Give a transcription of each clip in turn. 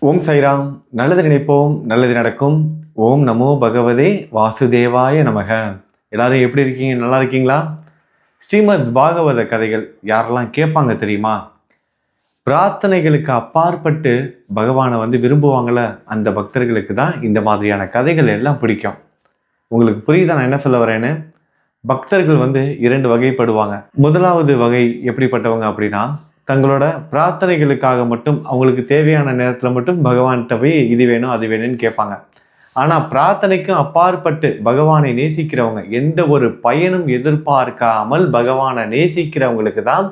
ஓம் சைராம். நல்லது நினைப்போம், நல்லது நடக்கும். ஓம் நமோ பகவதே வாசுதேவாய நமக. எல்லாரும் எப்படி இருக்கீங்க? நல்லா இருக்கீங்களா? ஸ்ரீமத் பாகவத கதைகள் யாரெல்லாம் கேட்பாங்க தெரியுமா? பிரார்த்தனைகளுக்கு அப்பாற்பட்டு பகவானை விரும்புவாங்கள, அந்த பக்தர்களுக்கு தான் இந்த மாதிரியான கதைகள் எல்லாம் பிடிக்கும். உங்களுக்கு புரியுதா நான் என்ன சொல்ல வரேன்னு? பக்தர்கள் இரண்டு வகைப்படுவாங்க. முதலாவது வகை எப்படிப்பட்டவங்க அப்படின்னா, தங்களோட பிரார்த்தனைகளுக்காக மட்டும் அவங்களுக்கு தேவையான நேரத்தில் மட்டும் பகவான்கிட்ட போய் இது வேணும் அது வேணும்னு கேட்பாங்க. ஆனால் பிரார்த்தனைக்கும் அப்பாற்பட்டு பகவானை நேசிக்கிறவங்க, எந்த ஒரு பயனும் எதிர்பார்க்காமல் பகவானை நேசிக்கிறவங்களுக்கு தான்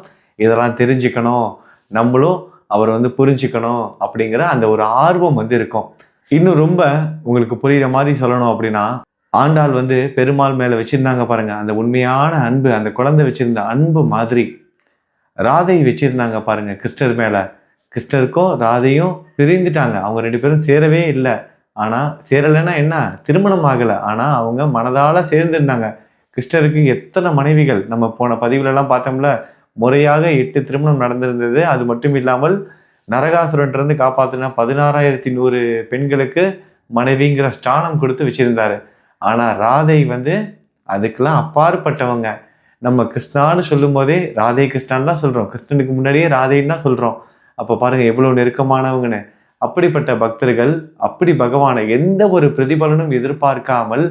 இதெல்லாம் தெரிஞ்சுக்கணும், நம்மளும் அவர் புரிஞ்சுக்கணும் அப்படிங்கிற அந்த ஒரு ஆர்வம் இருக்கும். இன்னும் ரொம்ப உங்களுக்கு புரியுற மாதிரி சொல்லணும் அப்படின்னா, ஆண்டாள் பெருமாள் மேலே வச்சிருந்தாங்க பாருங்க, அந்த உண்மையான அன்பு, அந்த குழந்தை வச்சிருந்த அன்பு மாதிரி ராதை வச்சிருந்தாங்க பாருங்க கிருஷ்ணர் மேல. கிருஷ்ணருக்கும் ராதையும் பிரிந்துட்டாங்க, அவங்க ரெண்டு பேரும் சேரவே இல்லை. ஆனா சேரலைன்னா என்ன, திருமணம் ஆகலை, ஆனா அவங்க மனதால சேர்ந்திருந்தாங்க. கிருஷ்ணருக்கு எத்தனை மனைவிகள், நம்ம போன பதிவுல எல்லாம் பார்த்தோம்ல, முறையாக 8 திருமணம் நடந்திருந்தது. அது மட்டும் இல்லாமல் நரகாசுரன்ட்டு காப்பாத்தினா 16,100 பெண்களுக்கு மனைவிங்கிற ஸ்தானம் கொடுத்து வச்சிருந்தாரு. ஆனா ராதை அதுக்கெல்லாம் அப்பாற்பட்டவங்க. நம்ம கிருஷ்ணான்னு சொல்லும் போதே ராதே கிருஷ்ணான்னு தான் சொல்றோம், கிருஷ்ணனுக்கு முன்னாடியே ராதைன்னு தான் சொல்றோம். அப்ப பாருங்க எவ்வளவு நெருக்கமானவங்கன்னு. அப்படிப்பட்ட பக்தர்கள் அப்படி பகவானை எந்த ஒரு பிரதிபலனும் எதிர்பார்க்காமல்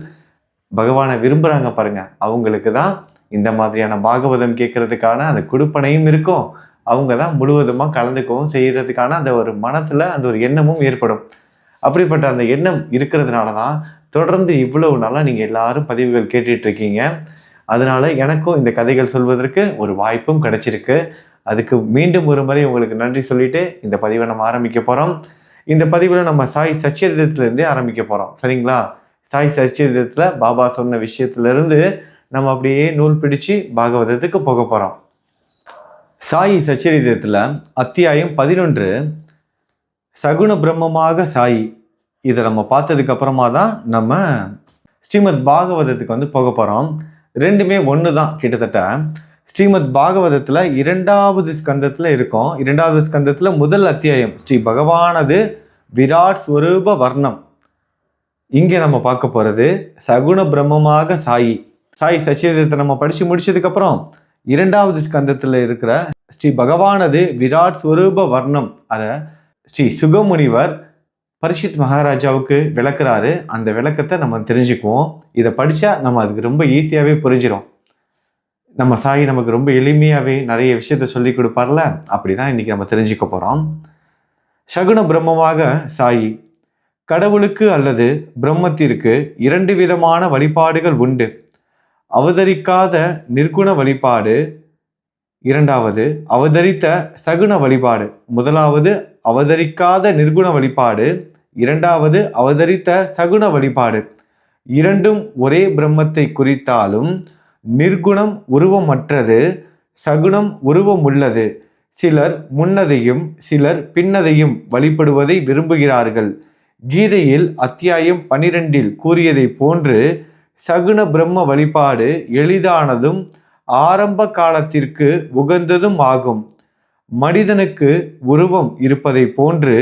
பகவானை விரும்புறாங்க பாருங்க, அவங்களுக்கு தான் இந்த மாதிரியான பாகவதம் கேட்கறதுக்கான அந்த கொடுப்பனையும் இருக்கும். அவங்க தான் முழுவதுமா கலந்துக்கவும் செய்யறதுக்கான அந்த ஒரு மனசுல அந்த ஒரு எண்ணமும் ஏற்படும். அப்படிப்பட்ட அந்த எண்ணம் இருக்கிறதுனால தான் தொடர்ந்து இவ்வளவு நாளா நீங்க எல்லாரும் பதிவுகள் கேட்டுட்டு இருக்கீங்க. அதனால எனக்கும் இந்த கதைகள் சொல்வதற்கு ஒரு வாய்ப்பும் கிடைச்சிருக்கு. அதுக்கு மீண்டும் ஒரு முறை உங்களுக்கு நன்றி சொல்லிட்டு இந்த பதிவை நம்ம ஆரம்பிக்க போறோம். இந்த பதிவில் நம்ம சாய் சச்சரிதத்திலிருந்தே ஆரம்பிக்க போறோம், சரிங்களா? சாய் சச்சரிதத்துல பாபா சொன்ன விஷயத்துல இருந்து நம்ம அப்படியே நூல் பிடிச்சு பாகவதத்துக்கு போக போறோம். சாய் சச்சரிதத்துல அத்தியாயம் 11 சகுண பிரம்மமாக சாயி. இதை நம்ம பார்த்ததுக்கு அப்புறமா தான் நம்ம ஸ்ரீமத் பாகவதத்துக்கு போக போறோம். ரெண்டுமே ஒன்று தான் கிட்டத்தட்ட. ஸ்ரீமத் பாகவதத்தில் 2வது ஸ்கந்தத்தில் இருக்கும். 2வது ஸ்கந்தத்தில் முதல் அத்தியாயம் ஸ்ரீ பகவானது விராட் ஸ்வரூப வர்ணம். இங்கே நம்ம பார்க்க போகிறது சகுண பிரம்மமாக சாயி. சாய் சச்சரிதத்தை நம்ம படித்து முடிச்சதுக்கப்புறம் 2வது ஸ்கந்தத்தில் இருக்கிற ஸ்ரீ பகவானது விராட் ஸ்வரூப வர்ணம், அதை ஸ்ரீ சுகமுனிவர் பரிஷித் மகாராஜாவுக்கு விளக்குறாரு. அந்த விளக்கத்தை நம்ம தெரிஞ்சுக்குவோம். இதை படித்தா நம்ம அதுக்கு ரொம்ப ஈஸியாகவே புரிஞ்சிடும். நம்ம சாயி நமக்கு ரொம்ப எளிமையாகவே நிறைய விஷயத்த சொல்லி கொடுப்பார்ல, அப்படிதான் இன்னைக்கு நம்ம தெரிஞ்சுக்க போகிறோம். சகுண பிரம்மமாக சாயி. கடவுளுக்கு அல்லது பிரம்மத்திற்கு 2 விதமான வழிபாடுகள் உண்டு. அவதரிக்காத நிர்குண வழிபாடு, 2வது அவதரித்த சகுண வழிபாடு. முதலாவது அவதரிக்காத நிர்குண வழிபாடு, 2வது அவதரித்த சகுண வழிபாடு. இரண்டும் ஒரே பிரம்மத்தை குறித்தாலும் நிர்குணம் உருவமற்றது, சகுணம் உருவம் உள்ளது. சிலர் முன்னதையும் சிலர் பின்னதையும் வழிபடுவதை விரும்புகிறார்கள். கீதையில் அத்தியாயம் 12 கூறியதை போன்று சகுண பிரம்ம வழிபாடு எளிதானதும் ஆரம்ப காலத்திற்கு உகந்ததும் ஆகும். மனிதனுக்கு உருவம் இருப்பதை போன்று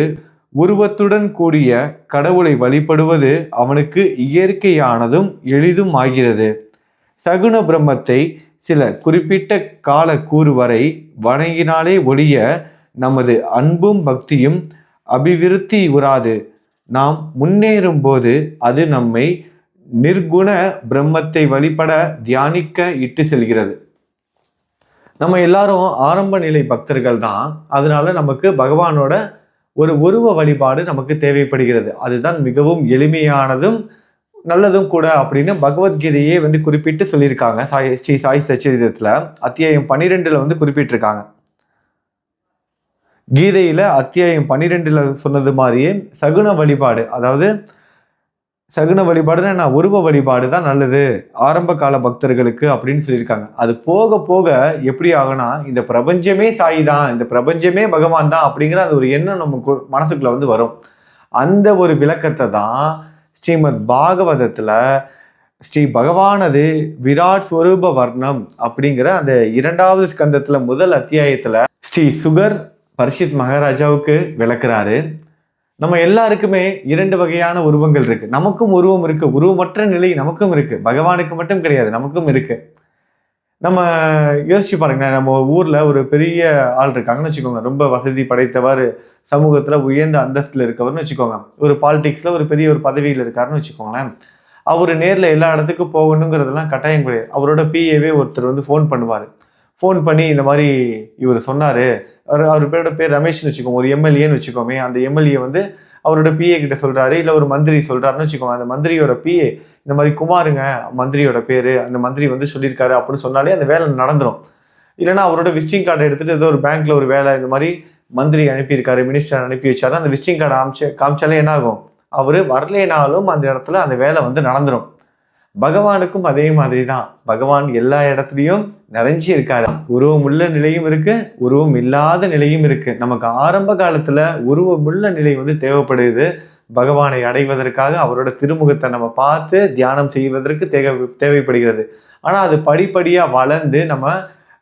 உருவத்துடன் கூடிய கடவுளை வழிபடுவது அவனுக்கு இயற்கையானதும் எளிதும் ஆகிறது. சகுண பிரம்மத்தை சில குறிப்பிட்ட கால கூறு வரை வணங்கினாலே ஒழிய நமது அன்பும் பக்தியும் அபிவிருத்தி உறாது. நாம் முன்னேறும் போது அது நம்மை நிர்குண பிரம்மத்தை வழிபட தியானிக்க இட்டு செல்கிறது. நம்ம எல்லாரும் ஆரம்ப நிலை பக்தர்கள் தான். அதனால நமக்கு பகவானோட ஒரு உருவ வழிபாடு நமக்கு தேவைப்படுகிறது. அதுதான் மிகவும் எளிமையானதும் நல்லதும் கூட அப்படின்னு பகவத்கீதையே குறிப்பிட்டு சொல்லியிருக்காங்க. ஸ்ரீ சாய் சச்சரிதத்துல அத்தியாயம் 12 குறிப்பிட்டிருக்காங்க. கீதையில அத்தியாயம் 12 சொன்னது மாதிரியே சகுன வழிபாடு, அதாவது சகுன வழிபாடுன்னா என்ன, உருவ வழிபாடு தான் நல்லது ஆரம்ப கால பக்தர்களுக்கு அப்படின்னு சொல்லியிருக்காங்க. அது போக போக எப்படி ஆகுனா, இந்த பிரபஞ்சமே சாய் தான், இந்த பிரபஞ்சமே பகவான் தான் அப்படிங்கிற அந்த ஒரு எண்ணம் நம்ம மனசுக்குள்ள வரும். அந்த ஒரு விளக்கத்தை தான் ஸ்ரீமத் பாகவதத்துல ஸ்ரீ பகவானது விராட் ஸ்வரூப வர்ணம் அப்படிங்கிற அந்த 2வது ஸ்கந்தத்துல முதல் அத்தியாயத்துல ஸ்ரீ சுகர் பரிஷித் மகாராஜாவுக்கு விளக்குறாரு. நம்ம எல்லாருக்குமே 2 வகையான உருவங்கள் இருக்கு. நமக்கும் உருவம் இருக்கு. உருவமற்ற நிலை நமக்கும் இருக்கு. பகவானுக்கு மட்டும் கிடையாது, நமக்கும் இருக்கு. நம்ம யோசிச்சு பாருங்களேன், நம்ம ஊர்ல ஒரு பெரிய ஆள் இருக்காங்கன்னு வச்சுக்கோங்க. ரொம்ப வசதி படைத்தவர், சமூகத்துல உயர்ந்த அந்தஸ்துல இருக்கவர்னு வச்சுக்கோங்க. ஒரு பாலிடிக்ஸ்ல ஒரு பெரிய ஒரு பதவியில இருக்காருன்னு வச்சுக்கோங்களேன். அவரு நேர்ல எல்லா இடத்துக்கும் போகணுங்கிறதெல்லாம் கட்டாயம் கிடையாது. அவரோட பிஏவே ஒருத்தர் வந்து ஃபோன் பண்ணுவாரு. ஃபோன் பண்ணி இந்த மாரி இவரு சொன்னாரு. அவர் பேரோட பேர் ரமேஷ்ன்னு வச்சுக்கோங்க. ஒரு எம்எல்ஏன்னு வச்சுக்கோமே. அந்த எம்எல்ஏ வந்து அவரோட பிஏ கிட்ட சொல்றாரு. இல்ல ஒரு மந்திரி சொல்றாருன்னு வச்சுக்கோங்க. அந்த மந்திரியோட பிஏ இந்த மாரி குமாருங்க மந்திரியோட பேரு. அந்த மந்திரி வந்து சொல்லியிருக்காரு அப்படின்னு சொன்னாலே அந்த வேலை நடந்துரும். இல்லைன்னா அவரோட விசிட்டிங் கார்டை எடுத்துட்டு ஏதோ ஒரு பேங்க்ல ஒரு வேலை இந்த மாதிரி மந்திரி அனுப்பியிருக்காரு, மினிஸ்டர் அனுப்பி வச்சாரு. அந்த விசிட்டிங் கார்டை காமிச்சாலே என்ன ஆகும்? அவரு வரலேனாலும் அந்த இடத்துல அந்த வேலை வந்து நடந்துரும். பகவானுக்கும் அதே மாதிரி தான். பகவான் எல்லா இடத்துலையும் நிறைஞ்சி இருக்காரு. உருவம் உள்ள நிலையும் இருக்கு, உருவம் இல்லாத நிலையும் இருக்கு. நமக்கு ஆரம்ப காலத்துல உருவமுள்ள நிலை வந்து தேவைப்படுது. பகவானை அடைவதற்காக அவரோட திருமுகத்தை நம்ம பார்த்து தியானம் செய்வதற்கு தேவைப்படுகிறது. ஆனா அது படிப்படியா வளர்ந்து நம்ம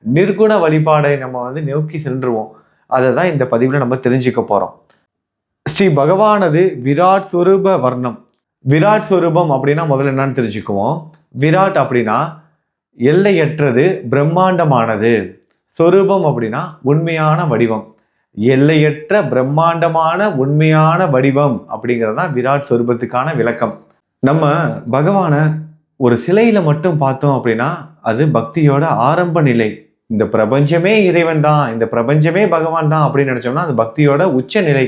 நிர்குண வழிபாடை நம்ம வந்து நோக்கி சென்றுவோம். அதை தான் இந்த பதிவுல நம்ம தெரிஞ்சுக்க போறோம். ஸ்ரீ பகவானது விராட் ஸ்வரூப வர்ணம். விராட் ஸ்வரூபம் அப்படின்னா முதல்ல என்னன்னு தெரிஞ்சுக்குவோம். விராட் அப்படின்னா எல்லையற்றது, பிரம்மாண்டமானது. சொரூபம் அப்படின்னா உண்மையான வடிவம். எல்லையற்ற பிரம்மாண்டமான உண்மையான வடிவம் அப்படிங்கிறது தான் விராட் ஸ்வரூபத்துக்கான விளக்கம். நம்ம பகவானை ஒரு சிலையில மட்டும் பார்த்தோம் அப்படின்னா அது பக்தியோட ஆரம்ப நிலை. இந்த பிரபஞ்சமே இறைவன் தான், இந்த பிரபஞ்சமே பகவான் தான் அப்படின்னு நினைச்சோம்னா அது பக்தியோட உச்ச நிலை.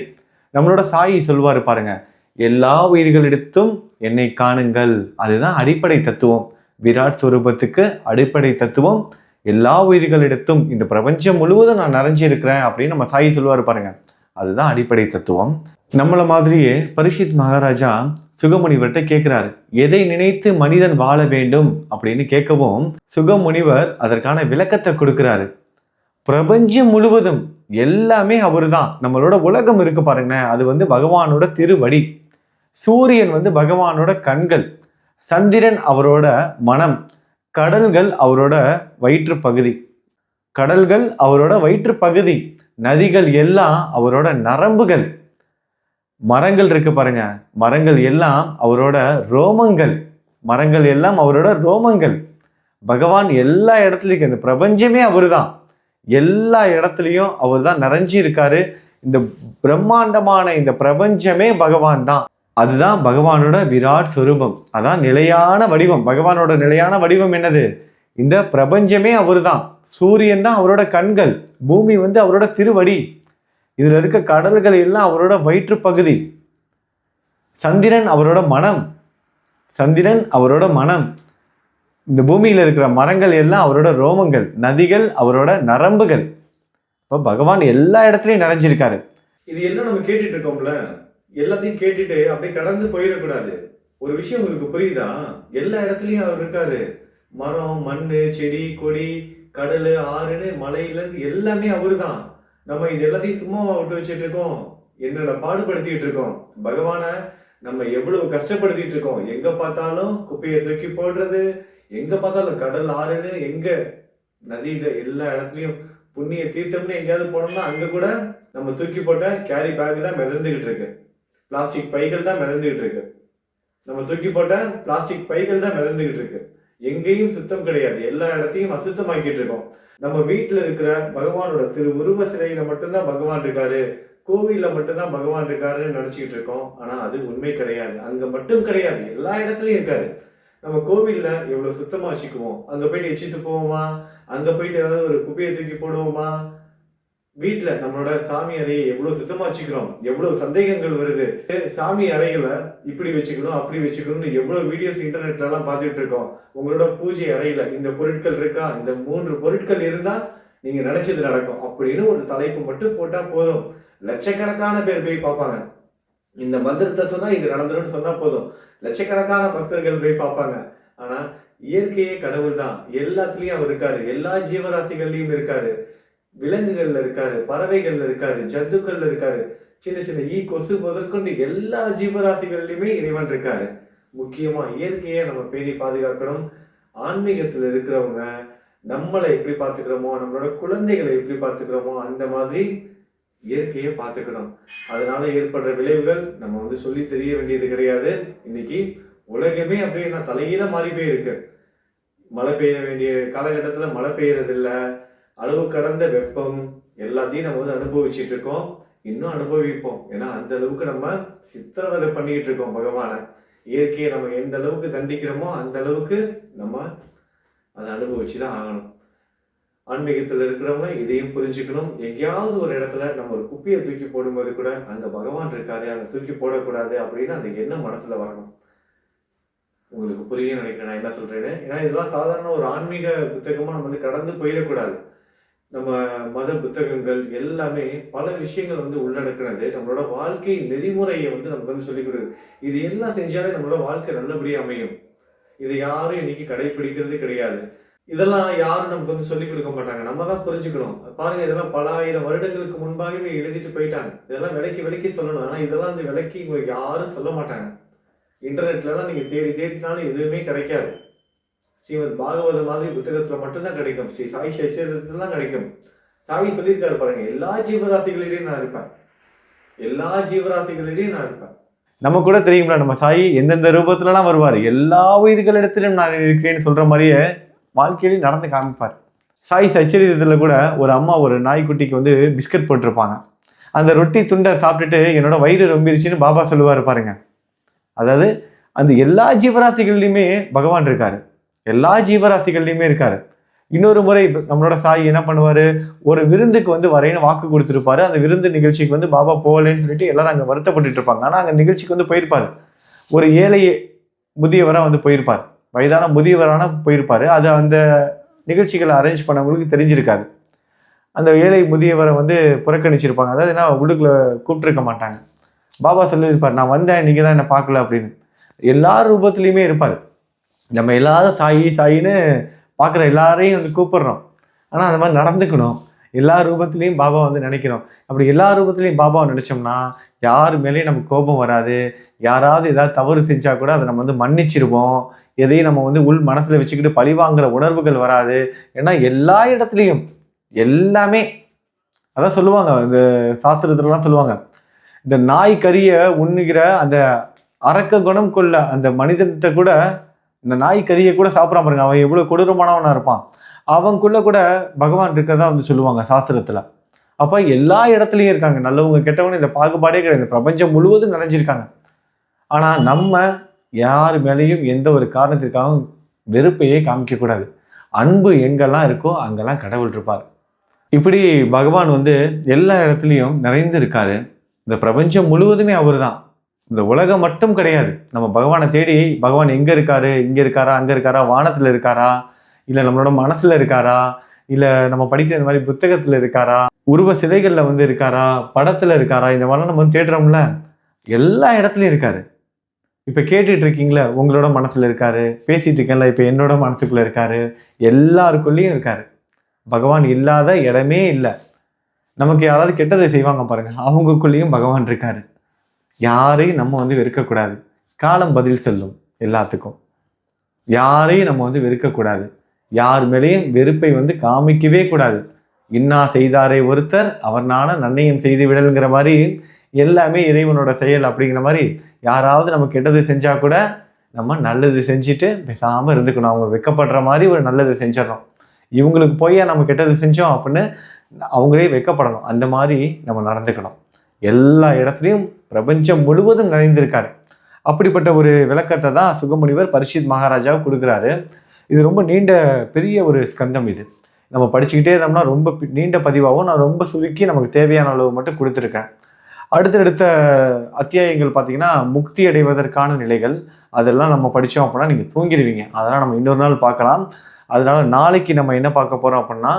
நம்மளோட சாயி சொல்வாரு பாருங்க, எல்லா உயிர்களிடத்தும் என்னை காணுங்கள். அதுதான் அடிப்படை தத்துவம். விராட் ஸ்வரூபத்துக்கு அடிப்படை தத்துவம் எல்லா உயிர்களிடத்தும், இந்த பிரபஞ்சம் முழுவதும் நான் நிறைஞ்சி இருக்கிறேன் அப்படின்னு நம்ம சாயி சொல்லுவாரு பாருங்க. அதுதான் அடிப்படை தத்துவம். நம்மள மாதிரியே பரீட்சித் மகாராஜா சுகமுனிவர்கிட்ட கேட்கிறாரு, எதை நினைத்து மனிதன் வாழ வேண்டும் அப்படின்னு கேட்கவும் சுகமுனிவர் அதற்கான விளக்கத்தை கொடுக்கிறாரு. பிரபஞ்சம் முழுவதும் எல்லாமே அவரு தான். நம்மளோட உலகம் இருக்கு பாருங்க, அது வந்து பகவானோட திருவடி. சூரியன் வந்து பகவானோட கண்கள், சந்திரன் அவரோட மனம், கடல்கள் அவரோட வயிற்று பகுதி, கடல்கள் அவரோட வயிற்று பகுதி, நதிகள் எல்லாம் அவரோட நரம்புகள், மரங்கள் இருக்கு பாருங்க, மரங்கள் எல்லாம் அவரோட ரோமங்கள், மரங்கள் எல்லாம் அவரோட ரோமங்கள். பகவான் எல்லா இடத்துலயும் இருக்கு. இந்த பிரபஞ்சமே அவரு தான். எல்லா இடத்துலையும் அவர் தான் நிறைஞ்சி இருக்காரு. இந்த பிரம்மாண்டமான இந்த பிரபஞ்சமே பகவான் தான். அதுதான் பகவானோட விராட் ஸ்வரூபம். அதான் நிலையான வடிவம். பகவானோட நிலையான வடிவம் என்னது? இந்த பிரபஞ்சமே அவரு தான். சூரியன் தான் அவரோட கண்கள், பூமி வந்து அவரோட திருவடி, இதுல இருக்க கடல்கள் எல்லாம் அவரோட வயிற்று பகுதி, சந்திரன் அவரோட மனம், சந்திரன் அவரோட மனம், இந்த பூமியில இருக்கிற மரங்கள் எல்லாம் அவரோட ரோமங்கள், நதிகள் அவரோட நரம்புகள். இப்போ பகவான் எல்லா இடத்துலையும் நிறைஞ்சிருக்காரு. இது எல்லாம் நம்ம கேட்டுட்டு இருக்கோம்ல, எல்லாத்தையும் கேட்டுட்டு அப்படியே கடந்து போயிடக்கூடாது. ஒரு விஷயம் உங்களுக்கு புரியுதா? எல்லா இடத்துலையும் அவர் இருக்காரு. மரம், மண்ணு, செடி, கொடி, கடல், ஆறுன்னு மலையிலேருந்து எல்லாமே அவரு தான். நம்ம இது எல்லாத்தையும் சும்மாவா விட்டு வச்சுட்டு இருக்கோம்? என்னென்ன பாடுபடுத்திட்டு இருக்கோம்? பகவானை நம்ம எவ்வளவு கஷ்டப்படுத்திட்டு இருக்கோம். எங்க பார்த்தாலும் குப்பையை தூக்கி போடுறது, எங்க பார்த்தாலும் கடல், ஆறுன்னு, எங்க நதியில எல்லா இடத்துலயும் புண்ணிய தீர்த்தம்னு எங்கேயாவது போனோம்னா அங்க கூட நம்ம தூக்கி போட்ட கேரி பேக் தான் மிதந்துகிட்டு இருக்கு, பிளாஸ்டிக் பைகள் தான் மிதந்துகிட்டு இருக்கு, நம்ம தூக்கி போட்ட பிளாஸ்டிக் பைகள் தான் மிதந்துகிட்டு இருக்கு. எங்கேயும் சுத்தம் கிடையாது, எல்லா இடத்தையும் அசுத்தமாக்கிட்டு இருக்கோம். நம்ம வீட்டுல இருக்கிற பகவானோட உருவ சிலையில மட்டும்தான் பகவான் இருக்காரு, கோவில்ல மட்டும்தான் பகவான் இருக்காருன்னு நினைச்சுக்கிட்டு இருக்கோம். ஆனா அது உண்மை கிடையாது. அங்க மட்டும் கிடையாது, எல்லா இடத்துலயும் இருக்காரு. நம்ம கோவில்ல எவ்வளவு சுத்தமா வச்சுக்குவோம், அங்க போயிட்டு எச்சிட்டு போவோமா? அங்க போயிட்டு ஏதாவது ஒரு குப்பையை தூக்கி போடுவோமா? வீட்டுல நம்மளோட சாமி அறையை எவ்வளவு சுத்தமா வச்சுக்கிறோம்? எவ்வளவு சந்தேகங்கள் வருது. சாமி அறைகளை இப்படி வச்சுக்கணும், அப்படி வச்சுக்கணும்னு எவ்வளவு வீடியோஸ் இன்டர்நெட்ல எல்லாம் பார்த்துட்டு இருக்கோம். உங்களோட பூஜை அறையில இந்த பொருட்கள் இருக்கா, இந்த 3 பொருட்கள் இருந்தா நீங்க நினைச்சது நடக்கும் அப்படின்னு ஒரு தலைப்பு மட்டும் போட்டா போதும், லட்சக்கணக்கான பேர் போய் பார்ப்பாங்க. இந்த மந்திரத்தை சொன்னா இது நடந்துரும்னு சொன்னா போதும், லட்சக்கணக்கான பக்தர்கள் போய் பார்ப்பாங்க. ஆனா இயற்கையே கடவுள் தான். எல்லாத்துலயும் அவர் இருக்காரு, எல்லா ஜீவராசிகள்லயும் இருக்காரு, விலங்குகள்ல இருக்காரு, பறவைகள்ல இருக்காரு, ஜந்துக்கள்ல இருக்காரு, சின்ன சின்ன கொசு முதற்கொண்டு எல்லா ஜீவராசிகள்லயுமே இறைவன் இருக்காரு. முக்கியமா இயற்கையை நம்ம பேணி பாதுகாக்கணும். ஆன்மீகத்துல இருக்கிறவங்க நம்மளை எப்படி பார்த்துக்கிறோமோ, நம்மளோட குழந்தைகளை எப்படி பார்த்துக்கிறோமோ அந்த மாதிரி இயற்கையை பார்த்துக்கணும். அதனால ஏற்படுற விளைவுகள் நம்ம வந்து சொல்லி தெரிய வேண்டியது கிடையாது. இன்னைக்கு உலகமே அப்படியே நான் தலைகீழ மாறி போயிருக்கு. மழை பெய்ய வேண்டிய காலகட்டத்தில் மழை பெய்யறதில்ல, அளவு கடந்த வெப்பம் எல்லாத்தையும் நம்ம வந்து அனுபவிச்சுட்டு இருக்கோம், இன்னும் அனுபவிப்போம். ஏன்னா அந்த அளவுக்கு நம்ம சித்திரவதை பண்ணிக்கிட்டு இருக்கோம் பகவானை. இயற்கையை நம்ம எந்த அளவுக்கு தண்டிக்கிறோமோ அந்த அளவுக்கு நம்ம அதை அனுபவிச்சு தான் ஆகணும். ஆன்மீகத்தில் இருக்கிறவங்க இதையும் புரிஞ்சுக்கணும். எங்கேயாவது ஒரு இடத்துல நம்ம ஒரு குப்பையை தூக்கி போடும்போது கூட அங்கே பகவான் இருக்காரு, அங்கே தூக்கி போடக்கூடாது அப்படின்னு அந்த எண்ணம் மனசுல வரணும். உங்களுக்கு புரியும் நினைக்கிறேன் நான் என்ன சொல்றேன்னு. ஏன்னா இதெல்லாம் சாதாரண ஒரு ஆன்மீக புத்தகமா நம்ம வந்து கடந்து போயிடக்கூடாது. நம்ம மத புத்தகங்கள் எல்லாமே பல விஷயங்கள் வந்து உள்ளடக்கினது. நம்மளோட வாழ்க்கை நெறிமுறையை வந்து நமக்கு வந்து சொல்லிக் கொடுக்குது. இது எல்லாம் செஞ்சாலே நம்மளோட வாழ்க்கை நல்லபடியாக அமையும். இதை யாரும் இன்னைக்கு கடைபிடிக்கிறது கிடையாது. இதெல்லாம் யாரும் நமக்கு வந்து சொல்லிக் கொடுக்க மாட்டாங்க. நம்ம தான் புரிஞ்சுக்கணும். பாருங்க, இதெல்லாம் பல ஆயிரம் வருடங்களுக்கு முன்பாகவே எழுதிட்டு போயிட்டாங்க. இதெல்லாம் விலைக்கு சொல்லணும். ஆனா இதெல்லாம் வந்து விலைக்கு உங்களுக்கு யாரும் சொல்ல மாட்டாங்க. இன்டர்நெட்லாம் நீங்க தேடினாலும் எதுவுமே கிடைக்காது. ஸ்ரீமத் பாகவத மாதிரி புத்தகத்துல மட்டும்தான் கிடைக்கும். ஸ்ரீ சாய் சச்சரித்திரத்துல தான் கிடைக்கும். சாய் சொல்லியிருக்காரு பாருங்க, எல்லா ஜீவராசிகளிடையும் நான் இருப்பேன், எல்லா ஜீவராசிகளிடையும் நான் இருப்பேன். நம்ம கூட தெரியுங்களா, நம்ம சாய் எந்தெந்த ரூபத்துலலாம் வருவார், எல்லா உயிர்களிடத்திலும் நான் இருக்கிறேன்னு சொல்ற மாதிரியே வாழ்க்கையிலேயே நடந்து காமிப்பார். சாய் சச்சரித்திரத்துல கூட ஒரு அம்மா ஒரு நாய்க்குட்டிக்கு வந்து பிஸ்கட் போட்டிருப்பாங்க. அந்த ரொட்டி துண்டை சாப்பிட்டுட்டு என்னோட வயிறு ரொம்பிருச்சுன்னு பாபா சொல்லுவார் பாருங்க. அதாவது அந்த எல்லா ஜீவராசிகள்லையுமே பகவான் இருக்காரு, எல்லா ஜீவராசிகள்லையுமே இருக்காரு. இன்னொரு முறை நம்மளோட சாய் என்ன பண்ணுவாரு, ஒரு விருந்துக்கு வந்து வரேன்னு வாக்கு கொடுத்துருப்பாரு. அந்த விருந்து நிகழ்ச்சிக்கு வந்து பாபா போகலன்னு சொல்லிட்டு எல்லாரும் அங்கே வருத்தப்பட்டு இருப்பாங்க. ஆனால் அங்கே நிகழ்ச்சிக்கு வந்து போயிருப்பாரு. ஒரு ஏழை முதியவராக வந்து போயிருப்பார், வயதான முதியவரான போயிருப்பாரு. அது அந்த நிகழ்ச்சிகளை அரேஞ்ச் பண்ணவங்களுக்கு தெரிஞ்சிருக்காது. அந்த ஏழை முதியவரை வந்து புறக்கணிச்சிருப்பாங்க. அதாவது என்ன உள்ளுக்குள்ள கூப்பிட்டுருக்க மாட்டாங்க. பாபா சொல்லியிருப்பார், நான் வந்தேன், நீங்கள் தான் என்னை பார்க்கல அப்படின்னு. எல்லா ரூபத்துலையுமே இருப்பார். நம்ம எல்லாரும் சாயி சாயின்னு பார்க்குற எல்லாரையும் வந்து கூப்பிடுறோம். ஆனால் அந்த மாதிரி நடந்துக்கணும். எல்லா ரூபத்துலேயும் பாபா வந்து நினைக்கிறோம். அப்படி எல்லா ரூபத்துலேயும் பாபாவை நினச்சோம்னா யார் மேலேயும் நமக்கு கோபம் வராது. யாராவது ஏதாவது தவறு செஞ்சால் கூட அதை நம்ம வந்து மன்னிச்சிருவோம். எதையும் நம்ம வந்து உள் மனசில் வச்சுக்கிட்டு பழி வாங்குற உணர்வுகள் வராது. ஏன்னா எல்லா இடத்துலையும் எல்லாமே அதான் சொல்லுவாங்க, இந்த சாஸ்திரத்துலலாம் சொல்லுவாங்க, இந்த நாய் கறியை உண்ணுகிற அந்த அரக்க குணம் கொள்ள அந்த மனிதன்கிட்ட கூட இந்த நாய் கறியை கூட சாப்பிடாம இருங்க, அவன் எவ்வளவு கொடூரமானவனா இருப்பான், அவனுக்குள்ள கூட பகவான் இருக்கதான் வந்து சொல்லுவாங்க சாஸ்திரத்துல. அப்ப எல்லா இடத்துலயும் இருக்காங்க நல்லவங்க கெட்டவங்க, இந்த பாகுபாடே கிடையாது, பிரபஞ்சம் முழுவதும் நிறைஞ்சிருக்காங்க. ஆனா நம்ம யார் மேலேயும் எந்த ஒரு காரணத்திற்காகவும் வெறுப்பையே காமிக்க கூடாது. அன்பு எங்கெல்லாம் இருக்கோ அங்கெல்லாம் கடவுள் இருப்பார். இப்படி பகவான் வந்து எல்லா இடத்துலையும் நிறைந்து இருக்காரு. இந்த பிரபஞ்சம் முழுவதுமே அவர் தான். இந்த உலகம் மட்டும் கிடையாது. நம்ம பகவானை தேடி பகவான் எங்க இருக்காரு, இங்க இருக்காரா, அங்க இருக்காரா, வானத்துல இருக்காரா, இல்ல நம்மளோட மனசுல இருக்காரா, இல்ல நம்ம படிக்கிற இந்த மாதிரி புத்தகத்துல இருக்காரா, உருவ சிலைகள்ல வந்து இருக்காரா, படத்துல இருக்காரா, இந்த மாதிரிலாம் நம்ம வந்து தேடுறோம்ல, எல்லா இடத்துலயும் இருக்காரு. இப்ப கேட்டுட்டு இருக்கீங்களா, உங்களோட மனசுல இருக்காரு. பேசிட்டு இருக்கேன்ல, இப்ப என்னோட மனசுக்குள்ள இருக்காரு. எல்லாருக்குள்ளேயும் இருக்காரு. பகவான் இல்லாத இடமே இல்லை. நமக்கு யாராவது கெட்டதை செய்வாங்க பாருங்க, அவங்களுக்குள்ளேயும் பகவான் இருக்காரு. யாரையும் நம்ம வந்து வெறுக்கக்கூடாது. காலம் பதில் சொல்லும் எல்லாத்துக்கும். யாரையும் நம்ம வந்து வெறுக்கக்கூடாது. யார் மேலேயும் வெறுப்பை வந்து காமிக்கவே கூடாது. இன்னா செய்தாரை ஒருத்தர் அவர் நான நன்னையும் செய்து விடலுங்கிற மாதிரி எல்லாமே இறைவனோட செயல் அப்படிங்கிற மாதிரி யாராவது நம்ம கெட்டது செஞ்சா கூட நம்ம நல்லது செஞ்சுட்டு பேசாம இருந்துக்கணும். அவங்க வெக்கப்படுற மாதிரி ஒரு நல்லது செஞ்சிடணும். இவங்களுக்கு போய் நம்ம கெட்டது செஞ்சோம் அப்படின்னு அவங்களே வெக்கப்படணும். அந்த மாதிரி நம்ம நடந்துக்கணும். எல்லா இடத்துலையும் பிரபஞ்சம் முழுவதும் நிறைந்திருக்காரு. அப்படிப்பட்ட ஒரு விளக்கத்தை தான் சுகமுனிவர் பரீட்சித் மகாராஜாவுக்கு கொடுக்குறாரு. இது ரொம்ப நீண்ட பெரிய ஒரு ஸ்கந்தம். இது நம்ம படிச்சுக்கிட்டே இருந்தோம்னா ரொம்ப நீண்ட பதிவாகவும் நான் ரொம்ப சுருக்கி நமக்கு தேவையான அளவு மட்டும் கொடுத்துருக்கேன். அடுத்தடுத்த அத்தியாயங்கள் பார்த்தீங்கன்னா முக்தி அடைவதற்கான நிலைகள், அதெல்லாம் நம்ம படித்தோம் அப்படின்னா நீங்கள் தூங்கிடுவீங்க. அதெல்லாம் நம்ம இன்னொரு நாள் பார்க்கலாம். அதனால நாளைக்கு நம்ம என்ன பார்க்க போகிறோம் அப்படின்னா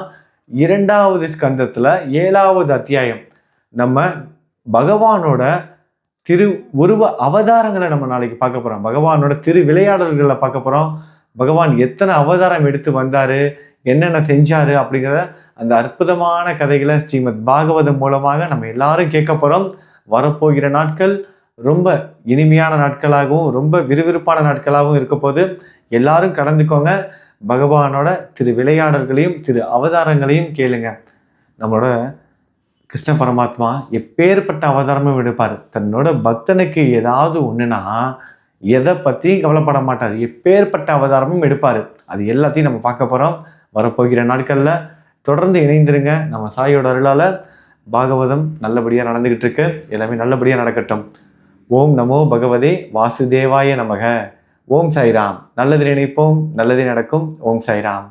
2வது ஸ்கந்தத்தில் 7வது அத்தியாயம். நம்ம பகவானோட திரு உருவ அவதாரங்களை நம்ம நாளைக்கு பார்க்க போகிறோம். பகவானோட திரு விளையாடல்களை பார்க்க போகிறோம். பகவான் எத்தனை அவதாரம் எடுத்து வந்தார், என்னென்ன செஞ்சார் அப்படிங்கிற அந்த அற்புதமான கதைகளை ஸ்ரீமத் பாகவதம் மூலமாக நம்ம எல்லாரும் கேட்க போகிறோம். வரப்போகிற நாட்கள் ரொம்ப இனிமையான நாட்களாகவும் ரொம்ப விறுவிறுப்பான நாட்களாகவும் இருக்க போது எல்லாரும் கலந்துக்கோங்க. பகவானோட திரு விளையாடல்களையும் திரு அவதாரங்களையும் கேளுங்க. நம்மளோட கிருஷ்ண பரமாத்மா எப்பேற்பட்ட அவதாரமும் எடுப்பார். தன்னோட பக்தனுக்கு ஏதாவது ஒன்றுனா எதை பற்றியும் கவலைப்பட மாட்டார். எப்பேற்பட்ட அவதாரமும் எடுப்பார். அது எல்லாத்தையும் நம்ம பார்க்க போகிறோம் வரப்போகிற நாட்களில். தொடர்ந்து இணைந்திருங்க. நம்ம சாயோட அருளால் பாகவதம் நல்லபடியாக நடந்துக்கிட்டு இருக்கு. எல்லாமே நல்லபடியாக நடக்கட்டும். ஓம் நமோ பகவதே வாசுதேவாய நமக. ஓம் சாய்ராம். நல்லது நினைப்போம், நல்லது நடக்கும். ஓம் சாய்ராம்.